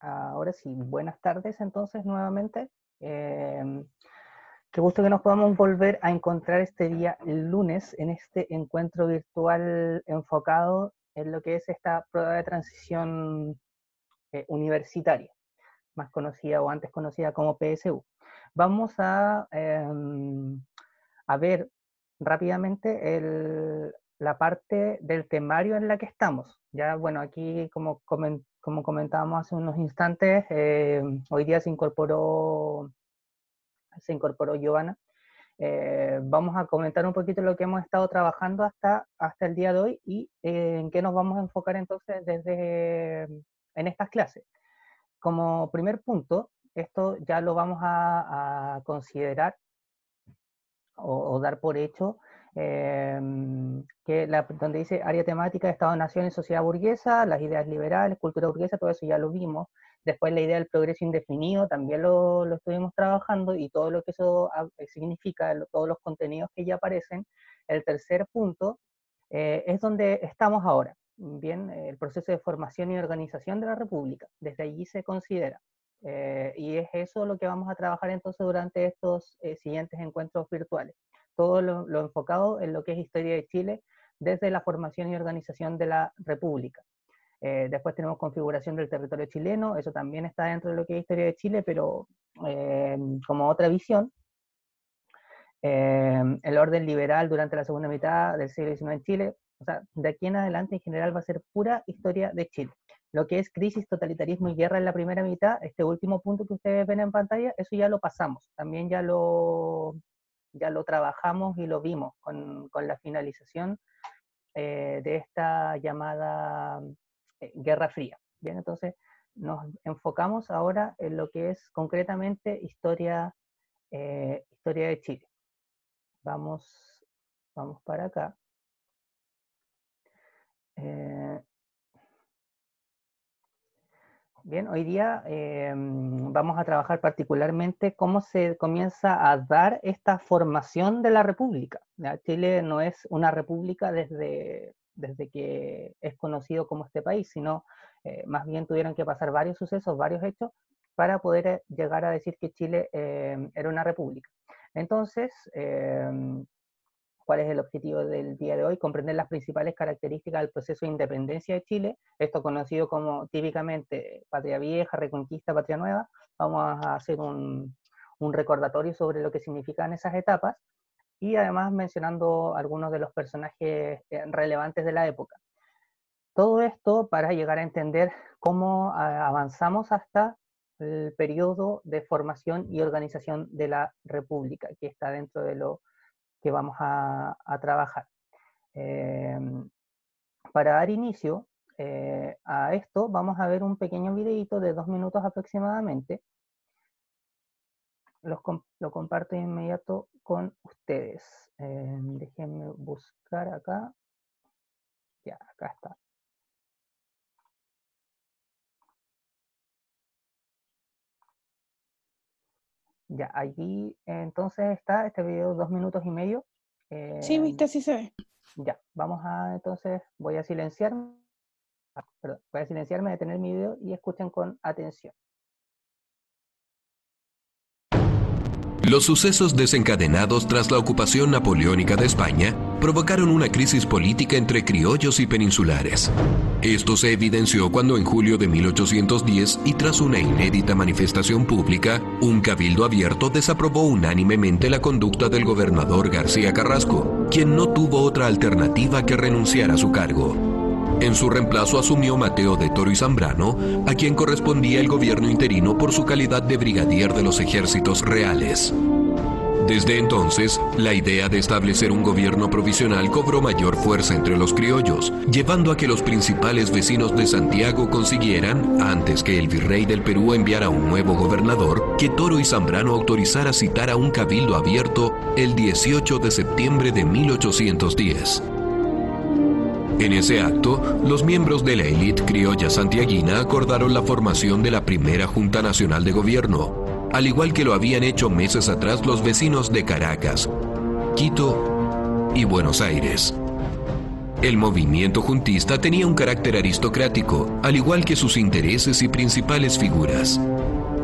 Ahora sí, buenas tardes entonces nuevamente. Qué gusto que nos podamos volver a encontrar este día lunes en este encuentro virtual enfocado en lo que es esta prueba de transición universitaria, más conocida o antes conocida como PSU. Vamos a ver rápidamente la parte del temario en la que estamos. Ya, bueno, aquí como comentábamos hace unos instantes, hoy día se incorporó Giovanna. Vamos a comentar un poquito lo que hemos estado trabajando hasta el día de hoy y en qué nos vamos a enfocar entonces en estas clases. Como primer punto, esto ya lo vamos a considerar o dar por hecho, donde dice área temática, Estado-Nación y sociedad burguesa, las ideas liberales, cultura burguesa, todo eso ya lo vimos. Después la idea del progreso indefinido también lo estuvimos trabajando y todo lo que eso significa, todos los contenidos que ya aparecen. El tercer punto es donde estamos ahora. Bien, el proceso de formación y organización de la República. Desde allí se considera. Y es eso lo que vamos a trabajar entonces durante estos siguientes encuentros virtuales. Todo lo enfocado en lo que es historia de Chile desde la formación y organización de la República. Después tenemos configuración del territorio chileno, eso también está dentro de lo que es historia de Chile, pero como otra visión. El orden liberal durante la segunda mitad del siglo XIX en Chile, o sea, de aquí en adelante en general va a ser pura historia de Chile. Lo que es crisis, totalitarismo y guerra en la primera mitad, este último punto que ustedes ven en pantalla, eso ya lo pasamos, también ya lo trabajamos y lo vimos con la finalización de esta llamada Guerra Fría. Bien, entonces nos enfocamos ahora en lo que es concretamente historia de Chile. Vamos para acá. Bien, hoy día vamos a trabajar particularmente cómo se comienza a dar esta formación de la República. ¿Ya? Chile no es una república desde que es conocido como este país, sino más bien tuvieron que pasar varios sucesos, varios hechos, para poder llegar a decir que Chile era una república. Entonces, ¿cuál es el objetivo del día de hoy? Comprender las principales características del proceso de independencia de Chile, esto conocido como típicamente Patria Vieja, Reconquista, Patria Nueva. Vamos a hacer un recordatorio sobre lo que significan esas etapas y además mencionando algunos de los personajes relevantes de la época. Todo esto para llegar a entender cómo avanzamos hasta el periodo de formación y organización de la República, que está dentro de lo que vamos a trabajar. Para dar inicio a esto, vamos a ver un pequeño videito de 2 minutos aproximadamente. Lo comparto de inmediato con ustedes. Déjenme buscar acá. Ya, acá está. Ya, allí entonces está este video, 2 minutos y medio. Sí, viste, sí se ve. Ya, entonces voy a silenciarme, detener mi video y escuchen con atención. Los sucesos desencadenados tras la ocupación napoleónica de España provocaron una crisis política entre criollos y peninsulares. Esto se evidenció cuando en julio de 1810 y tras una inédita manifestación pública, un cabildo abierto desaprobó unánimemente la conducta del gobernador García Carrasco, quien no tuvo otra alternativa que renunciar a su cargo. En su reemplazo asumió Mateo de Toro y Zambrano, a quien correspondía el gobierno interino por su calidad de brigadier de los ejércitos reales. Desde entonces, la idea de establecer un gobierno provisional cobró mayor fuerza entre los criollos, llevando a que los principales vecinos de Santiago consiguieran, antes que el virrey del Perú enviara un nuevo gobernador, que Toro y Zambrano autorizara citar a un cabildo abierto el 18 de septiembre de 1810. En ese acto, los miembros de la élite criolla santiaguina acordaron la formación de la primera Junta Nacional de Gobierno, al igual que lo habían hecho meses atrás los vecinos de Caracas, Quito y Buenos Aires. El movimiento juntista tenía un carácter aristocrático, al igual que sus intereses y principales figuras.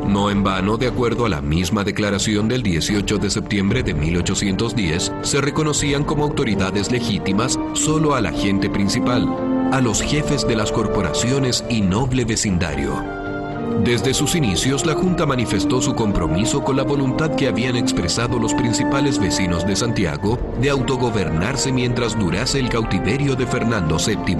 No en vano, de acuerdo a la misma declaración del 18 de septiembre de 1810, se reconocían como autoridades legítimas solo a la gente principal, a los jefes de las corporaciones y noble vecindario. Desde sus inicios, la Junta manifestó su compromiso con la voluntad que habían expresado los principales vecinos de Santiago de autogobernarse mientras durase el cautiverio de Fernando VII.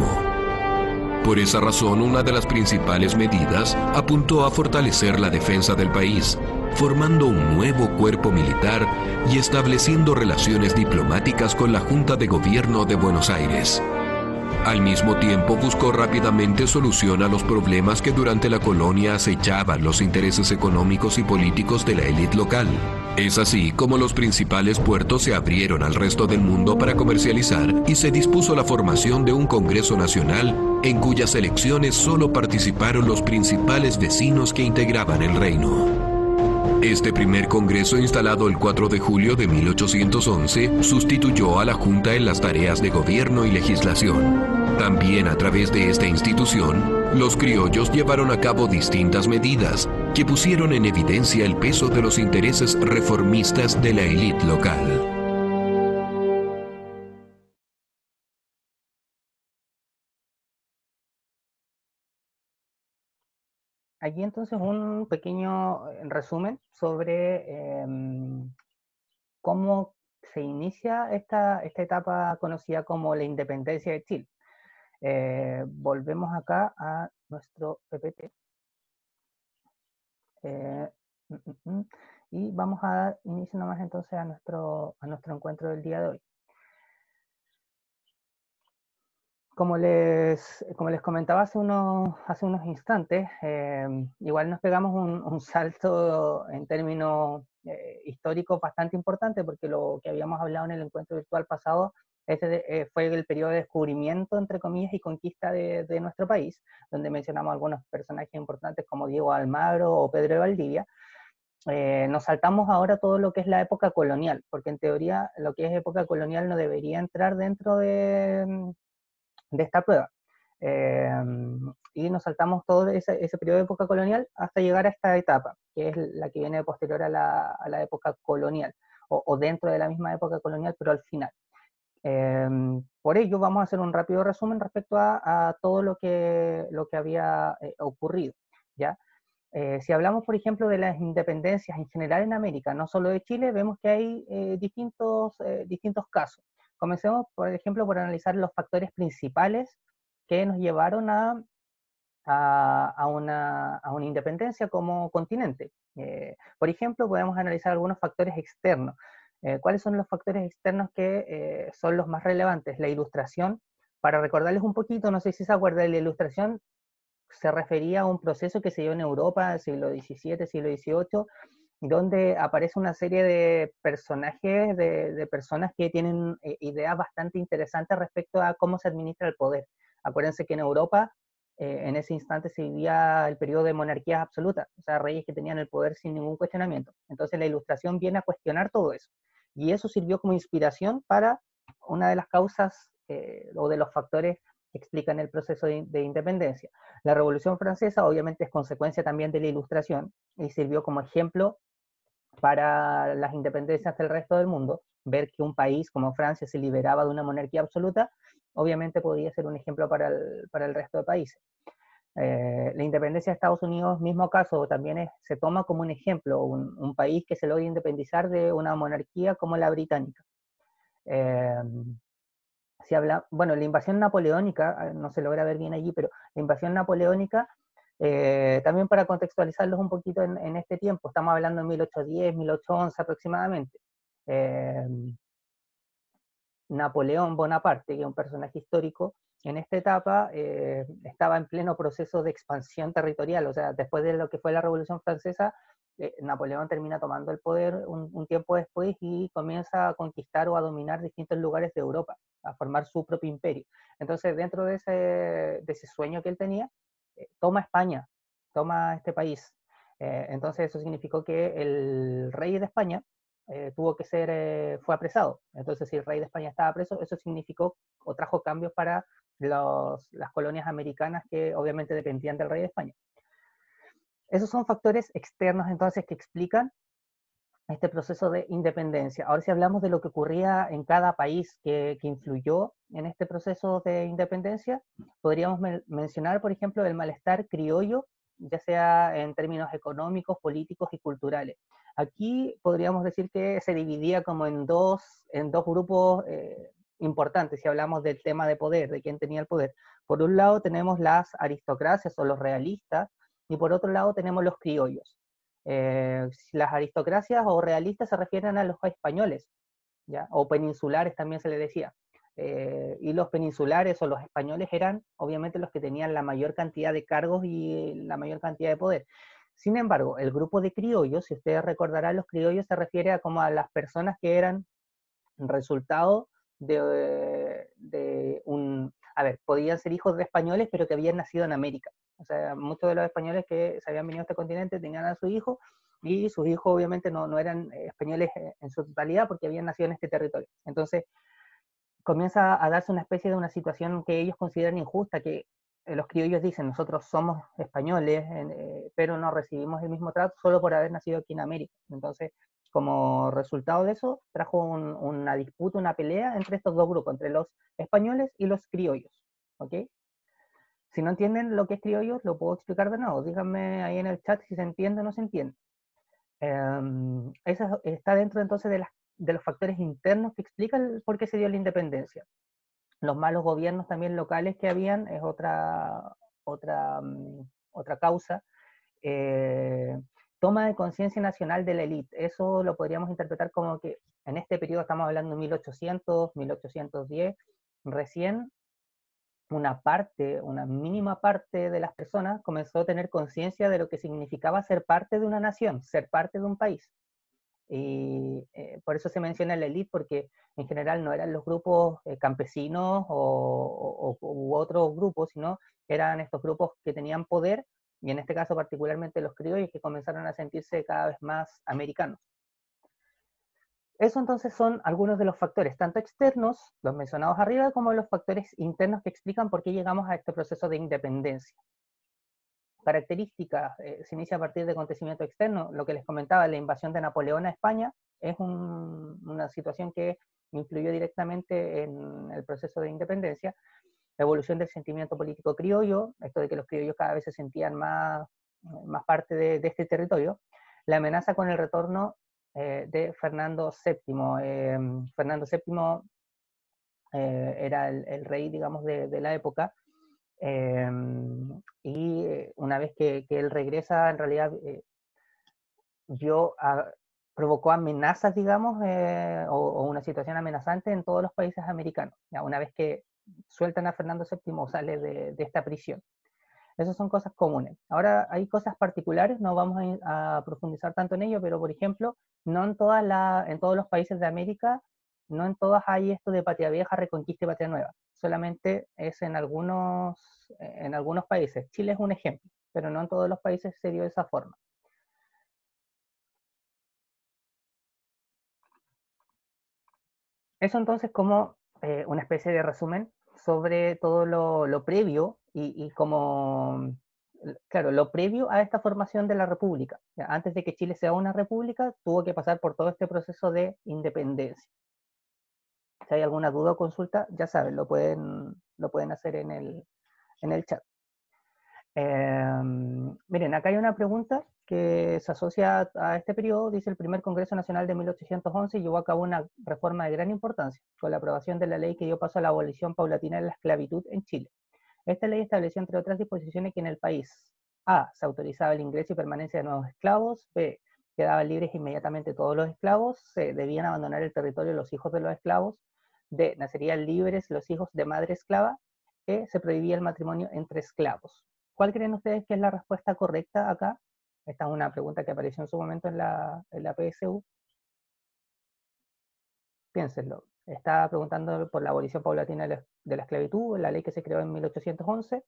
Por esa razón, una de las principales medidas apuntó a fortalecer la defensa del país, formando un nuevo cuerpo militar y estableciendo relaciones diplomáticas con la Junta de Gobierno de Buenos Aires. Al mismo tiempo, buscó rápidamente solución a los problemas que durante la colonia acechaban los intereses económicos y políticos de la élite local. Es así como los principales puertos se abrieron al resto del mundo para comercializar y se dispuso la formación de un Congreso Nacional en cuyas elecciones solo participaron los principales vecinos que integraban el reino. Este primer congreso, instalado el 4 de julio de 1811, sustituyó a la Junta en las tareas de gobierno y legislación. También a través de esta institución, los criollos llevaron a cabo distintas medidas que pusieron en evidencia el peso de los intereses reformistas de la élite local. Aquí entonces un pequeño resumen sobre cómo se inicia esta etapa conocida como la independencia de Chile. Volvemos acá a nuestro PPT. Y vamos a dar inicio nomás entonces a nuestro encuentro del día de hoy. Como les comentaba hace unos instantes, igual nos pegamos un salto en términos históricos bastante importante, porque lo que habíamos hablado en el encuentro virtual pasado fue el periodo de descubrimiento, entre comillas, y conquista de nuestro país, donde mencionamos algunos personajes importantes como Diego Almagro o Pedro de Valdivia. Nos saltamos ahora todo lo que es la época colonial, porque en teoría lo que es época colonial no debería entrar dentro de esta prueba. Y nos saltamos todo ese periodo de época colonial hasta llegar a esta etapa, que es la que viene posterior a la época colonial, o dentro de la misma época colonial, pero al final. Por ello vamos a hacer un rápido resumen respecto a todo lo que había ocurrido, ¿ya? Si hablamos, por ejemplo, de las independencias en general en América, no solo de Chile, vemos que hay distintos casos. Comencemos, por ejemplo, por analizar los factores principales que nos llevaron a una independencia como continente. Por ejemplo, podemos analizar algunos factores externos. ¿Cuáles son los factores externos que son los más relevantes? La Ilustración. Para recordarles un poquito, no sé si se acuerdan, la Ilustración se refería a un proceso que se dio en Europa, siglo XVII, siglo XVIII, donde aparece una serie de personajes, de personas que tienen ideas bastante interesantes respecto a cómo se administra el poder. Acuérdense que en Europa, en ese instante se vivía el periodo de monarquías absolutas, o sea, reyes que tenían el poder sin ningún cuestionamiento. Entonces la Ilustración viene a cuestionar todo eso. Y eso sirvió como inspiración para una de las causas o de los factores que explican el proceso de independencia. La Revolución Francesa obviamente es consecuencia también de la Ilustración y sirvió como ejemplo para las independencias del resto del mundo. Ver que un país como Francia se liberaba de una monarquía absoluta, obviamente podría ser un ejemplo para el resto de países. La independencia de Estados Unidos, mismo caso, también se toma como un ejemplo, un país que se logra independizar de una monarquía como la británica. Bueno, la invasión napoleónica, no se logra ver bien allí, pero la invasión napoleónica, también para contextualizarlos un poquito en este tiempo, estamos hablando de 1810, 1811 aproximadamente. Napoleón Bonaparte, que es un personaje histórico, en esta etapa estaba en pleno proceso de expansión territorial, o sea, después de lo que fue la Revolución Francesa, Napoleón termina tomando el poder un tiempo después y comienza a conquistar o a dominar distintos lugares de Europa, a formar su propio imperio. Entonces, dentro de ese sueño que él tenía, toma España, toma este país. Entonces, eso significó que el rey de España tuvo que ser, fue apresado. Entonces, si el rey de España estaba preso, eso significó o trajo cambios para las colonias americanas que obviamente dependían del rey de España. Esos son factores externos entonces que explican este proceso de independencia. Ahora si hablamos de lo que ocurría en cada país que influyó en este proceso de independencia, podríamos mencionar, por ejemplo, el malestar criollo, ya sea en términos económicos, políticos y culturales. Aquí podríamos decir que se dividía como en dos grupos importantes, si hablamos del tema de poder, de quién tenía el poder. Por un lado tenemos las aristocracias o los realistas, y por otro lado tenemos los criollos. Las aristocracias o realistas se refieren a los españoles, ¿ya? O peninsulares también se le decía. Y los peninsulares o los españoles eran obviamente los que tenían la mayor cantidad de cargos y la mayor cantidad de poder. Sin embargo, el grupo de criollos, si ustedes recordarán, los criollos se refiere a como a las personas que eran resultado de un... A ver, podían ser hijos de españoles, pero que habían nacido en América. O sea, muchos de los españoles que se habían venido a este continente tenían a su hijo, y sus hijos obviamente no eran españoles en su totalidad porque habían nacido en este territorio. Entonces, comienza a darse una especie de una situación que ellos consideran injusta, que los criollos dicen, nosotros somos españoles, pero no recibimos el mismo trato solo por haber nacido aquí en América. Entonces, como resultado de eso, trajo una disputa, una pelea entre estos dos grupos, entre los españoles y los criollos. ¿Ok? Si no entienden lo que es criollos, lo puedo explicar de nuevo. Díganme ahí en el chat si se entiende o no se entiende. Eso está dentro entonces de los factores internos que explican por qué se dio la independencia. Los malos gobiernos también locales que habían es otra causa. Toma de conciencia nacional de la élite. Eso lo podríamos interpretar como que en este periodo, estamos hablando de 1800, 1810, recién una mínima parte de las personas comenzó a tener conciencia de lo que significaba ser parte de una nación, ser parte de un país. Y por eso se menciona la élite, porque en general no eran los grupos campesinos u otros grupos, sino eran estos grupos que tenían poder, y en este caso particularmente los criollos, que comenzaron a sentirse cada vez más americanos. Eso entonces son algunos de los factores, tanto externos, los mencionados arriba, como los factores internos que explican por qué llegamos a este proceso de independencia. Características, se inicia a partir de acontecimientos externos, lo que les comentaba, la invasión de Napoleón a España, es una situación que influyó directamente en el proceso de independencia. La evolución del sentimiento político criollo, esto de que los criollos cada vez se sentían más parte de este territorio. La amenaza con el retorno de Fernando VII. Fernando VII era el rey, digamos, de la época, y una vez que él regresa, en realidad provocó amenazas, digamos, o una situación amenazante en todos los países americanos, ya, una vez que sueltan a Fernando VII, sale de esta prisión. Esas son cosas comunes. Ahora hay cosas particulares, no vamos a profundizar tanto en ello, pero por ejemplo, no en todos los países de América, no en todas hay esto de patria vieja, reconquista y patria nueva. Solamente es en algunos países. Chile es un ejemplo, pero no en todos los países se dio de esa forma. Eso entonces como una especie de resumen sobre todo lo previo y como, claro, lo previo a esta formación de la república. Ya, antes de que Chile sea una república, tuvo que pasar por todo este proceso de independencia. Si hay alguna duda o consulta, ya saben, lo pueden hacer en el chat. Miren, acá hay una pregunta que se asocia a este periodo. Dice: el primer Congreso Nacional de 1811 llevó a cabo una reforma de gran importancia, con la aprobación de la ley que dio paso a la abolición paulatina de la esclavitud en Chile. Esta ley estableció, entre otras disposiciones, que en el país A. se autorizaba el ingreso y permanencia de nuevos esclavos, B. quedaban libres inmediatamente todos los esclavos, C. debían abandonar el territorio los hijos de los esclavos, D. nacerían libres los hijos de madre esclava, E. se prohibía el matrimonio entre esclavos. ¿Cuál creen ustedes que es la respuesta correcta acá? Esta es una pregunta que apareció en su momento en la PSU. Piénsenlo. Está preguntando por la abolición paulatina de la esclavitud, la ley que se creó en 1811,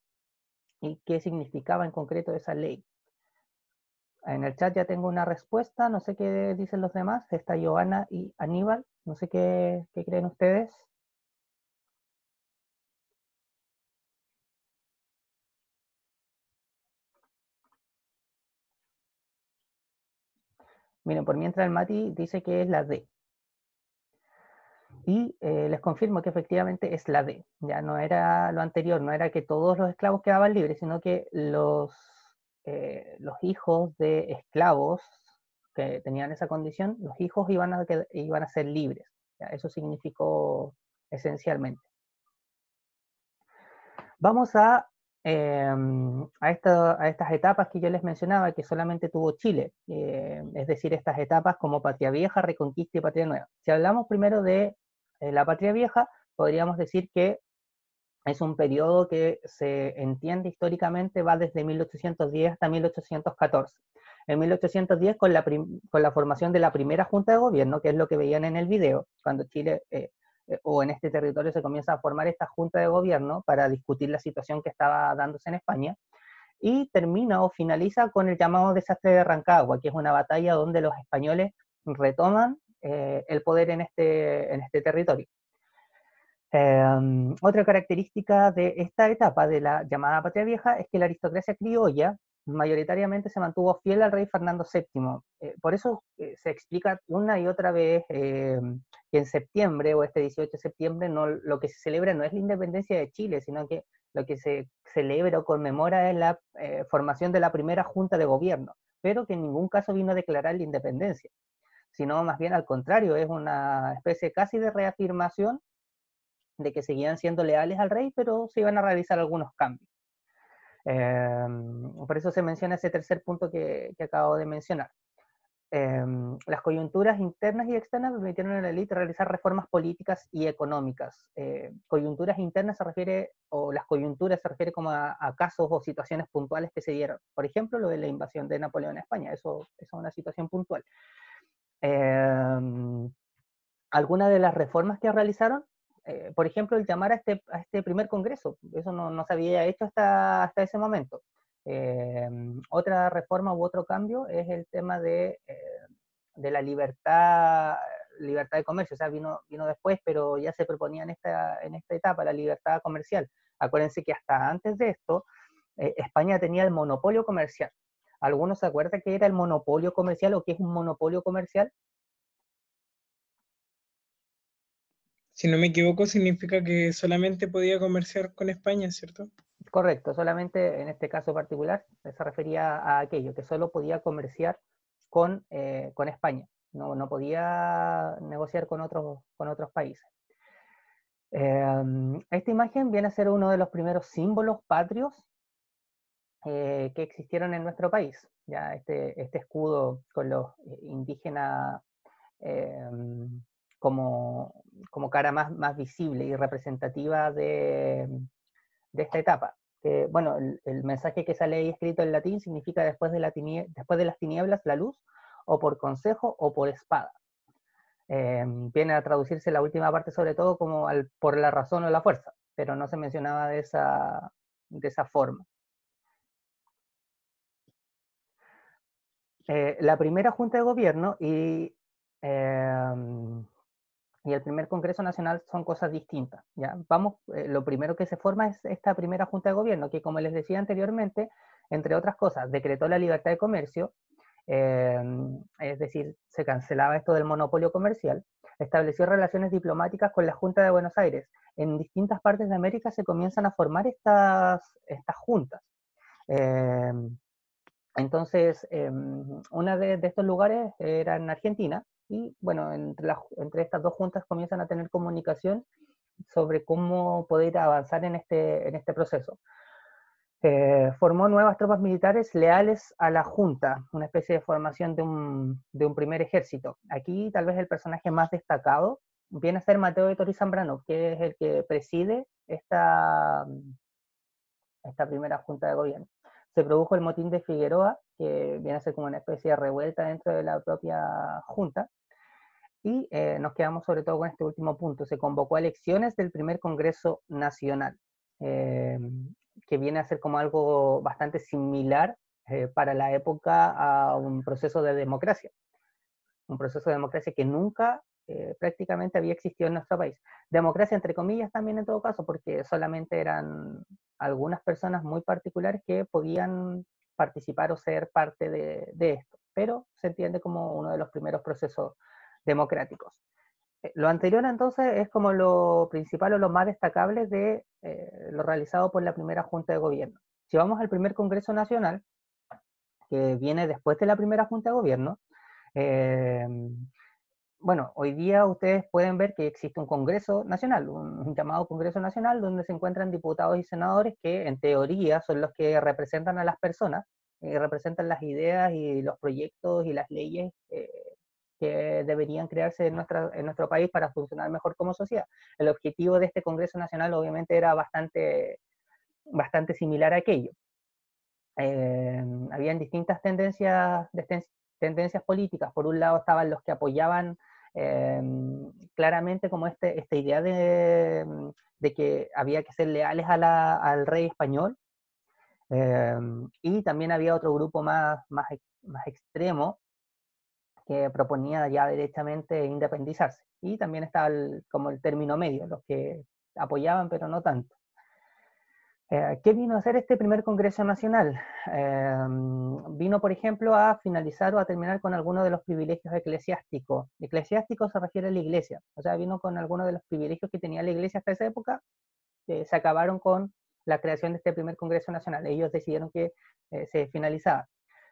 y qué significaba en concreto esa ley. En el chat ya tengo una respuesta, no sé qué dicen los demás. Está Joana y Aníbal, no sé qué creen ustedes. Miren, por mientras el Mati dice que es la D. Y les confirmo que efectivamente es la D. Ya no era lo anterior, no era que todos los esclavos quedaban libres, sino que los hijos de esclavos que tenían esa condición, los hijos iban a ser libres. ¿Ya? Eso significó esencialmente. Vamos a estas etapas que yo les mencionaba, que solamente tuvo Chile, es decir, estas etapas como Patria Vieja, Reconquista y Patria Nueva. Si hablamos primero de la Patria Vieja, podríamos decir que es un periodo que se entiende históricamente, va desde 1810 hasta 1814. En 1810, con la formación de la primera Junta de Gobierno, que es lo que veían en el video, cuando Chile o en este territorio se comienza a formar esta Junta de Gobierno para discutir la situación que estaba dándose en España, y termina o finaliza con el llamado desastre de Rancagua, que es una batalla donde los españoles retoman el poder en este territorio. Otra característica de esta etapa de la llamada Patria Vieja es que la aristocracia criolla mayoritariamente se mantuvo fiel al rey Fernando VII. Por eso se explica una y otra vez que en septiembre, o este 18 de septiembre, lo que se celebra no es la independencia de Chile, sino que lo que se celebra o conmemora es la formación de la primera Junta de Gobierno, pero que en ningún caso vino a declarar la independencia, sino más bien al contrario, es una especie casi de reafirmación de que seguían siendo leales al rey, pero se iban a realizar algunos cambios. Por eso se menciona ese tercer punto que acabo de mencionar. Las coyunturas internas y externas permitieron a la élite realizar reformas políticas y económicas. Coyunturas internas se refiere, o las coyunturas se refiere como a casos o situaciones puntuales que se dieron. Por ejemplo, lo de la invasión de Napoleón a España, eso es una situación puntual. Algunas de las reformas que realizaron, por ejemplo, el llamar a este primer congreso, eso no se había hecho hasta ese momento. Otra reforma u otro cambio es el tema de la libertad de comercio, o sea, vino después, pero ya se proponía en esta etapa la libertad comercial. Acuérdense que hasta antes de esto, España tenía el monopolio comercial. ¿Algunos se acuerdan qué era el monopolio comercial o qué es un monopolio comercial? Si no me equivoco, significa que solamente podía comerciar con España, ¿cierto? Correcto, solamente en este caso particular se refería a aquello, que solo podía comerciar con España, no podía negociar con otros países. Esta imagen viene a ser uno de los primeros símbolos patrios que existieron en nuestro país. Ya este escudo con los indígenas como cara más visible y representativa de esta etapa. Bueno, el mensaje que sale ahí escrito en latín significa después de las tinieblas la luz, o por consejo o por espada. Viene a traducirse la última parte sobre todo como por la razón o la fuerza, pero no se mencionaba de esa forma. La primera Junta de Gobierno y el primer Congreso Nacional son cosas distintas. ¿Ya? Lo primero que se forma es esta primera Junta de Gobierno, que como les decía anteriormente, entre otras cosas, decretó la libertad de comercio, es decir, se cancelaba esto del monopolio comercial, estableció relaciones diplomáticas con la Junta de Buenos Aires. En distintas partes de América se comienzan a formar estas juntas. Entonces, una de estos lugares era en Argentina, y bueno, entre estas dos juntas comienzan a tener comunicación sobre cómo poder avanzar en este proceso. Formó nuevas tropas militares leales a la Junta, una especie de formación de un primer ejército. Aquí tal vez el personaje más destacado viene a ser Mateo de Tori Zambrano, que es el que preside esta primera Junta de Gobierno. Se produjo el motín de Figueroa, que viene a ser como una especie de revuelta dentro de la propia Junta, y nos quedamos sobre todo con este último punto. Se convocó a elecciones del primer Congreso Nacional, que viene a ser como algo bastante similar para la época a un proceso de democracia que nunca prácticamente había existido en nuestro país. Democracia entre comillas también en todo caso, porque solamente eran algunas personas muy particulares que podían participar o ser parte de esto, pero se entiende como uno de los primeros procesos democráticos. Lo anterior entonces es como lo principal o lo más destacable de lo realizado por la primera Junta de Gobierno. Si vamos al primer Congreso Nacional, que viene después de la primera Junta de Gobierno, eh, bueno, hoy día ustedes pueden ver que existe un Congreso Nacional, un llamado Congreso Nacional, donde se encuentran diputados y senadores que en teoría son los que representan a las personas, representan las ideas y los proyectos y las leyes que deberían crearse en nuestro país para funcionar mejor como sociedad. El objetivo de este Congreso Nacional obviamente era bastante similar a aquello. Habían distintas tendencias políticas. Por un lado estaban los que apoyaban claramente como esta idea de que había que ser leales al rey español, y también había otro grupo más extremo que proponía ya derechamente independizarse. Y también estaba como el término medio, los que apoyaban pero no tanto. ¿Qué vino a hacer este primer Congreso Nacional? Vino, por ejemplo, a finalizar o a terminar con algunos de los privilegios eclesiásticos. Eclesiástico se refiere a la iglesia, o sea, vino con algunos de los privilegios que tenía la iglesia hasta esa época, se acabaron con la creación de este primer Congreso Nacional. Ellos decidieron que se finalizaba.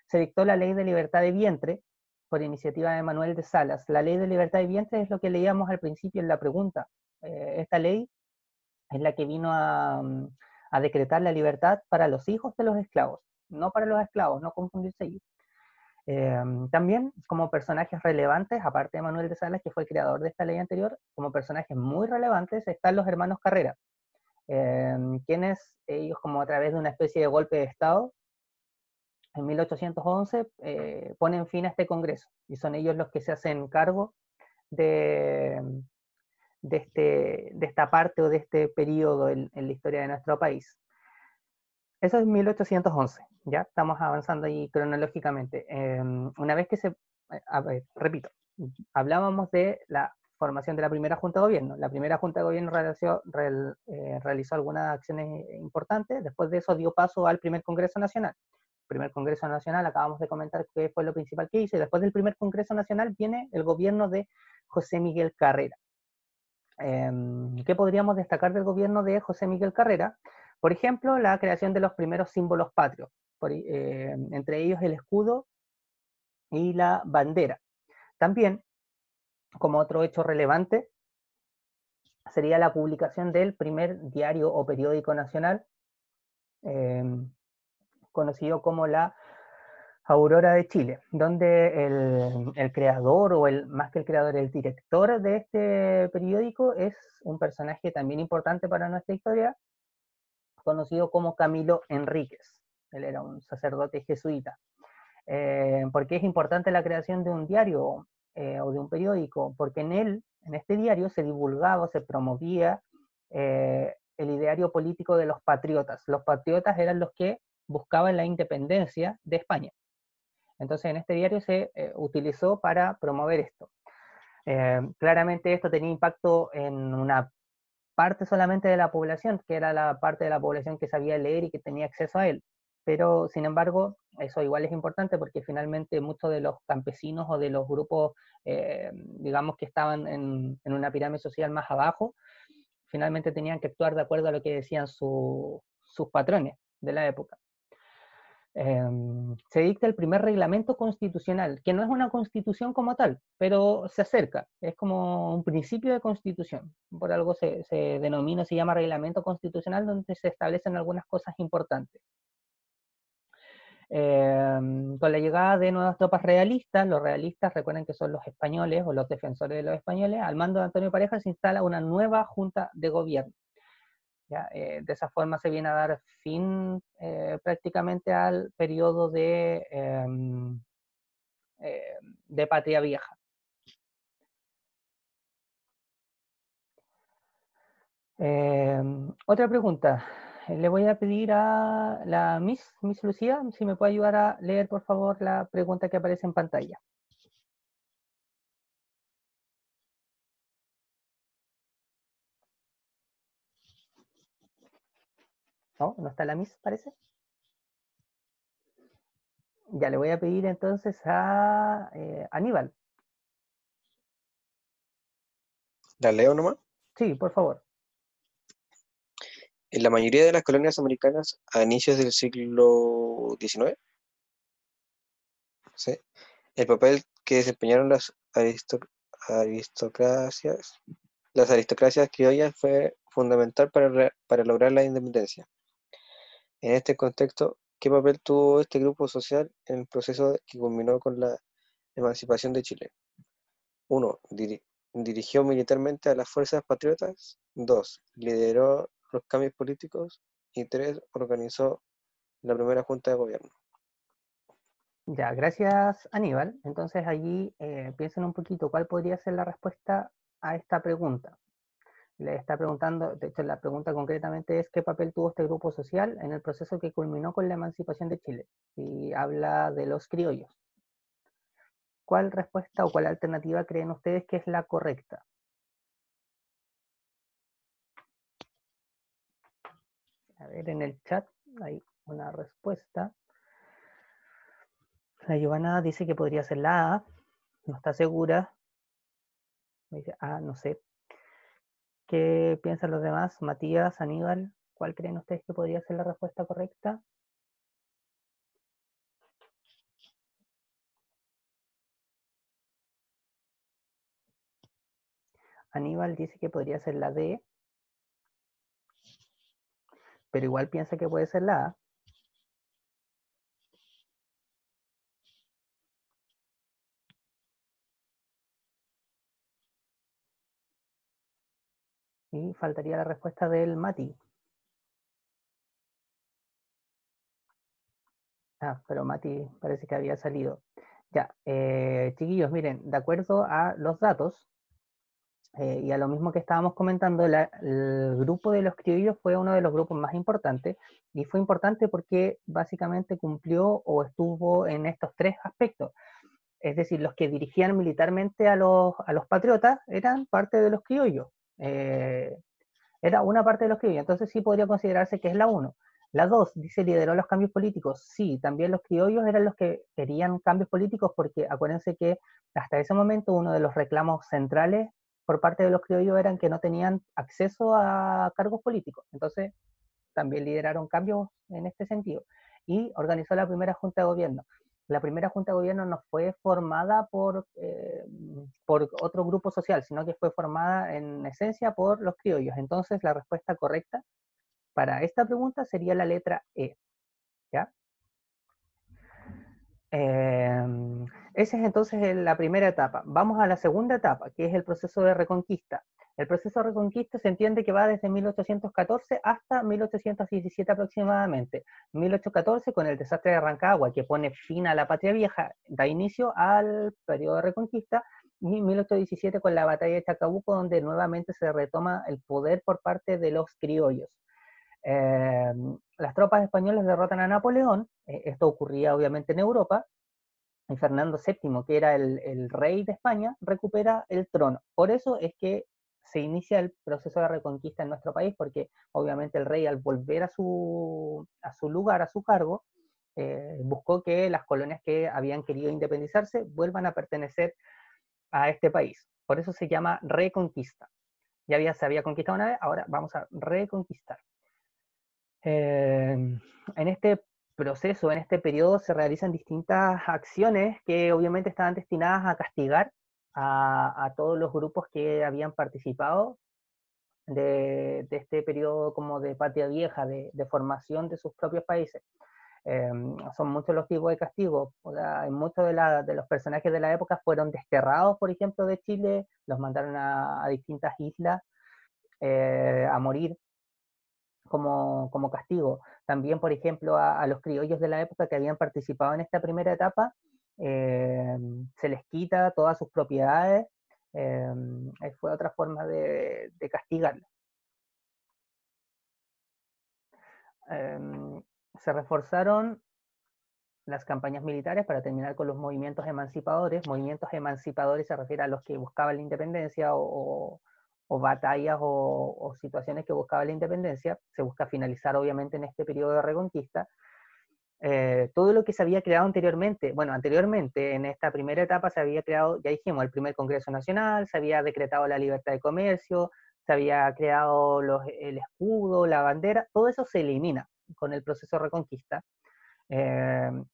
Se dictó la Ley de Libertad de Vientre por iniciativa de Manuel de Salas. La Ley de Libertad de Vientre es lo que leíamos al principio en la pregunta. Esta ley es la que vino a decretar la libertad para los hijos de los esclavos, no para los esclavos, no confundirse ahí. También como personajes relevantes, aparte de Manuel de Salas, que fue el creador de esta ley anterior, como personajes muy relevantes están los hermanos Carrera, quienes ellos, como a través de una especie de golpe de Estado, en 1811 ponen fin a este Congreso, y son ellos los que se hacen cargo de esta parte o de este periodo en la historia de nuestro país. Eso es 1811, ya estamos avanzando ahí cronológicamente. Una vez que repito, hablábamos de la formación de la primera Junta de Gobierno. La primera Junta de Gobierno realizó algunas acciones importantes, después de eso dio paso al primer Congreso Nacional. El primer Congreso Nacional, acabamos de comentar qué fue lo principal que hizo, y después del primer Congreso Nacional viene el gobierno de José Miguel Carrera. ¿Qué podríamos destacar del gobierno de José Miguel Carrera? Por ejemplo, la creación de los primeros símbolos patrios, entre ellos el escudo y la bandera. También, como otro hecho relevante, sería la publicación del primer diario o periódico nacional, conocido como la Aurora de Chile, donde el creador, o más que el creador, el director de este periódico es un personaje también importante para nuestra historia, conocido como Camilo Enríquez. Él era un sacerdote jesuita. ¿Por qué es importante la creación de un diario o de un periódico? Porque en este diario se divulgaba o se promovía el ideario político de los patriotas. Los patriotas eran los que buscaban la independencia de España. Entonces en este diario se utilizó para promover esto. Claramente esto tenía impacto en una parte solamente de la población, que era la parte de la población que sabía leer y que tenía acceso a él. Pero, sin embargo, eso igual es importante porque finalmente muchos de los campesinos o de los grupos, digamos, que estaban en una pirámide social más abajo, finalmente tenían que actuar de acuerdo a lo que decían sus patrones de la época. Se dicta el primer reglamento constitucional, que no es una constitución como tal, pero se acerca, es como un principio de constitución, por algo se denomina, se llama reglamento constitucional, donde se establecen algunas cosas importantes. Con la llegada de nuevas tropas realistas, los realistas recuerden que son los españoles o los defensores de los españoles, al mando de Antonio Pareja se instala una nueva junta de gobierno. ¿Ya? De esa forma se viene a dar fin prácticamente al periodo de Patria Vieja. Otra pregunta. Le voy a pedir a la Miss Lucía, si me puede ayudar a leer, por favor, la pregunta que aparece en pantalla. ¿No? ¿No está la Miss, parece? Ya, le voy a pedir entonces a Aníbal. ¿La leo nomás? Sí, por favor. En la mayoría de las colonias americanas, a inicios del siglo XIX, ¿sí?, el papel que desempeñaron aristocracias, las aristocracias criollas fue fundamental para lograr la independencia. En este contexto, ¿qué papel tuvo este grupo social en el proceso que culminó con la emancipación de Chile? 1. Dirigió militarmente a las fuerzas patriotas. 2. Lideró los cambios políticos. Y 3. Organizó la primera junta de gobierno. Ya, gracias Aníbal. Entonces allí piensen un poquito cuál podría ser la respuesta a esta pregunta. Le está preguntando, de hecho la pregunta concretamente es ¿qué papel tuvo este grupo social en el proceso que culminó con la emancipación de Chile? Y habla de los criollos. ¿Cuál respuesta o cuál alternativa creen ustedes que es la correcta? A ver, en el chat hay una respuesta. La Giovanna dice que podría ser la A, no está segura. Dice, no sé. ¿Qué piensan los demás? Matías, Aníbal, ¿cuál creen ustedes que podría ser la respuesta correcta? Aníbal dice que podría ser la D, pero igual piensa que puede ser la A. Y faltaría la respuesta del Mati. Pero Mati parece que había salido. Ya, chiquillos, miren, de acuerdo a los datos, y a lo mismo que estábamos comentando, el grupo de los criollos fue uno de los grupos más importantes, y fue importante porque básicamente cumplió o estuvo en estos tres aspectos. Es decir, los que dirigían militarmente a los patriotas eran parte de los criollos. Era una parte de los criollos, entonces sí podría considerarse que es la 1. La 2 dice lideró los cambios políticos. Sí, también los criollos eran los que querían cambios políticos porque acuérdense que hasta ese momento uno de los reclamos centrales por parte de los criollos eran que no tenían acceso a cargos políticos. Entonces también lideraron cambios en este sentido. Y organizó la primera junta de gobierno. La primera junta de gobierno no fue formada por otro grupo social, sino que fue formada en esencia por los criollos. Entonces la respuesta correcta para esta pregunta sería la letra E. ¿Ya? Esa es entonces la primera etapa. Vamos a la segunda etapa, que es el proceso de reconquista. El proceso de reconquista se entiende que va desde 1814 hasta 1817 aproximadamente. 1814 con el desastre de Rancagua, que pone fin a la Patria Vieja, da inicio al periodo de reconquista, y 1817 con la batalla de Chacabuco, donde nuevamente se retoma el poder por parte de los criollos. Las tropas españolas derrotan a Napoleón, esto ocurría obviamente en Europa, y Fernando VII, que era el rey de España, recupera el trono. Por eso es que se inicia el proceso de reconquista en nuestro país, porque obviamente el rey al volver a su lugar, a su cargo, buscó que las colonias que habían querido independizarse vuelvan a pertenecer a este país. Por eso se llama reconquista. Se había conquistado una vez, ahora vamos a reconquistar. En este proceso, en este periodo, se realizan distintas acciones que obviamente estaban destinadas a castigar a todos los grupos que habían participado de este periodo como de patria vieja, de formación de sus propios países. Son muchos los tipos de castigos. O sea, muchos de los personajes de la época fueron desterrados, por ejemplo, de Chile, los mandaron a distintas islas a morir como castigo. También, por ejemplo, a los criollos de la época que habían participado en esta primera etapa, se les quita todas sus propiedades. Fue otra forma de castigarlos. se reforzaron las campañas militares para terminar con los movimientos emancipadores. Movimientos emancipadores se refiere a los que buscaban la independencia o batallas o situaciones que buscaban la independencia. Se busca finalizar obviamente en este periodo de reconquista. Todo lo que se había creado anteriormente, bueno, anteriormente en esta primera etapa se había creado, ya dijimos, el primer Congreso Nacional, se había decretado la libertad de comercio, se había creado el escudo, la bandera, todo eso se elimina con el proceso de reconquista.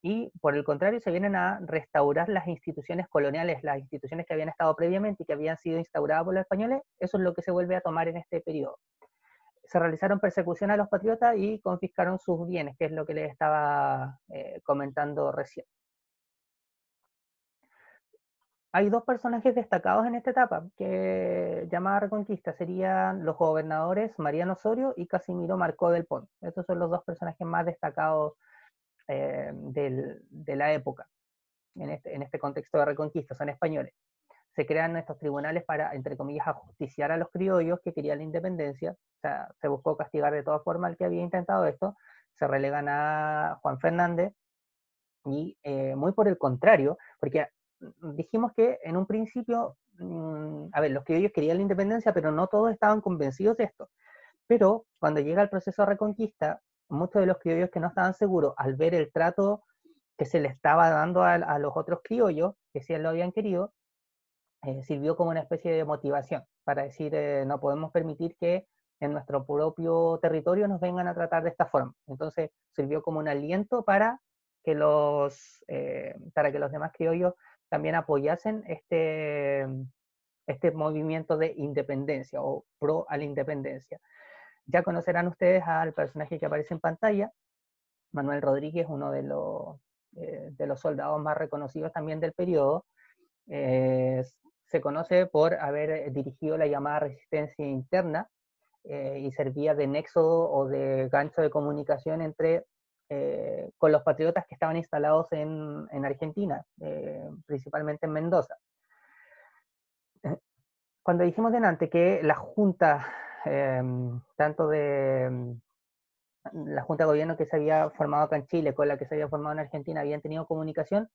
Y por el contrario se vienen a restaurar las instituciones coloniales, las instituciones que habían estado previamente y que habían sido instauradas por los españoles. Eso es lo que se vuelve a tomar en este periodo. Se realizaron persecución a los patriotas y confiscaron sus bienes, que es lo que les estaba comentando recién. Hay dos personajes destacados en esta etapa, que llamada Reconquista, serían los gobernadores Mariano Osorio y Casimiro Marcó del Pont. Estos son los dos personajes más destacados de la época, en este contexto de reconquista, son españoles. Se crean estos tribunales para, entre comillas, ajusticiar a los criollos que querían la independencia. O sea, se buscó castigar de todas formas al que había intentado esto. Se relegan a Juan Fernández y muy por el contrario, porque dijimos que en un principio, a ver, los criollos querían la independencia, pero no todos estaban convencidos de esto. Pero cuando llega el proceso de reconquista, muchos de los criollos que no estaban seguros, al ver el trato que se le estaba dando a los otros criollos, que sí lo habían querido, sirvió como una especie de motivación para decir, no podemos permitir que en nuestro propio territorio nos vengan a tratar de esta forma. Entonces sirvió como un aliento para que los demás criollos también apoyasen este movimiento de independencia o pro a la independencia. Ya conocerán ustedes al personaje que aparece en pantalla, Manuel Rodríguez, uno de los soldados más reconocidos también del periodo. Se conoce por haber dirigido la llamada resistencia interna y servía de nexo o de gancho de comunicación con los patriotas que estaban instalados en Argentina, principalmente en Mendoza. Cuando dijimos delante que la Junta, tanto de la Junta de Gobierno que se había formado acá en Chile con la que se había formado en Argentina, habían tenido comunicación,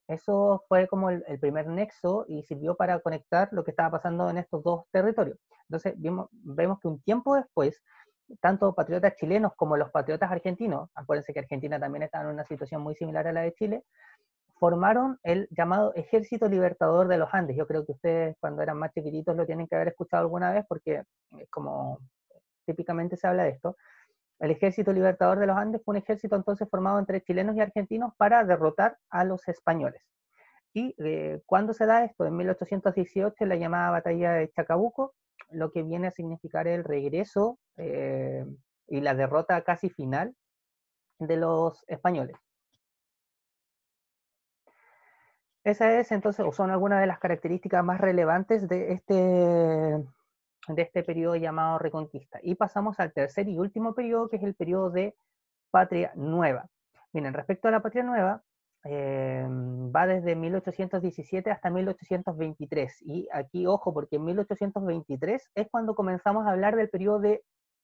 eso fue como el primer nexo y sirvió para conectar lo que estaba pasando en estos dos territorios. Entonces vemos que un tiempo después, tanto patriotas chilenos como los patriotas argentinos, acuérdense que Argentina también estaba en una situación muy similar a la de Chile, formaron el llamado Ejército Libertador de los Andes. Yo creo que ustedes cuando eran más chiquititos lo tienen que haber escuchado alguna vez porque como típicamente se habla de esto. El Ejército Libertador de los Andes fue un ejército entonces formado entre chilenos y argentinos para derrotar a los españoles. Y cuando se da esto, en 1818, la llamada Batalla de Chacabuco, lo que viene a significar el regreso y la derrota casi final de los españoles. Esa es entonces, o son algunas de las características más relevantes de este periodo llamado Reconquista. Y pasamos al tercer y último periodo, que es el periodo de Patria Nueva. Miren, respecto a la Patria Nueva, va desde 1817 hasta 1823. Y aquí, ojo, porque en 1823 es cuando comenzamos a hablar del periodo de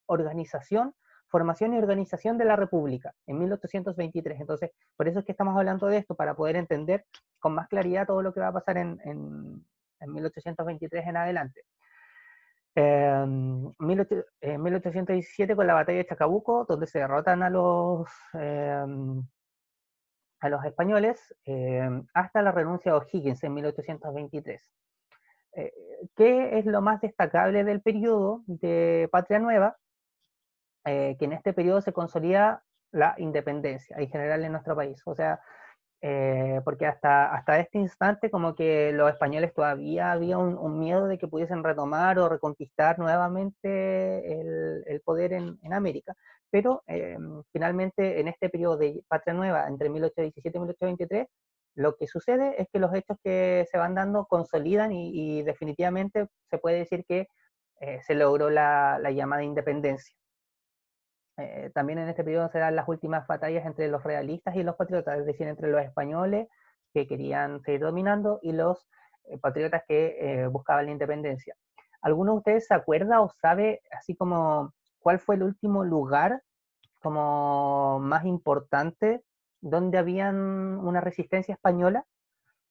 organización, formación y organización de la República, en 1823. Entonces, por eso es que estamos hablando de esto, para poder entender con más claridad todo lo que va a pasar en 1823 en adelante. En 1817 con la batalla de Chacabuco, donde se derrotan a los españoles, hasta la renuncia de O'Higgins en 1823. ¿Qué es lo más destacable del periodo de Patria Nueva? Que en este periodo se consolida la independencia en general en nuestro país. O sea, porque hasta este instante como que los españoles todavía había un miedo de que pudiesen retomar o reconquistar nuevamente el poder en América, pero finalmente en este periodo de Patria Nueva, entre 1817 y 1823, lo que sucede es que los hechos que se van dando consolidan y definitivamente se puede decir que se logró la llamada independencia. También en este periodo se dan las últimas batallas entre los realistas y los patriotas, es decir, entre los españoles que querían seguir dominando y los patriotas que buscaban la independencia. ¿Alguno de ustedes se acuerda o sabe así como cuál fue el último lugar como más importante donde habían una resistencia española?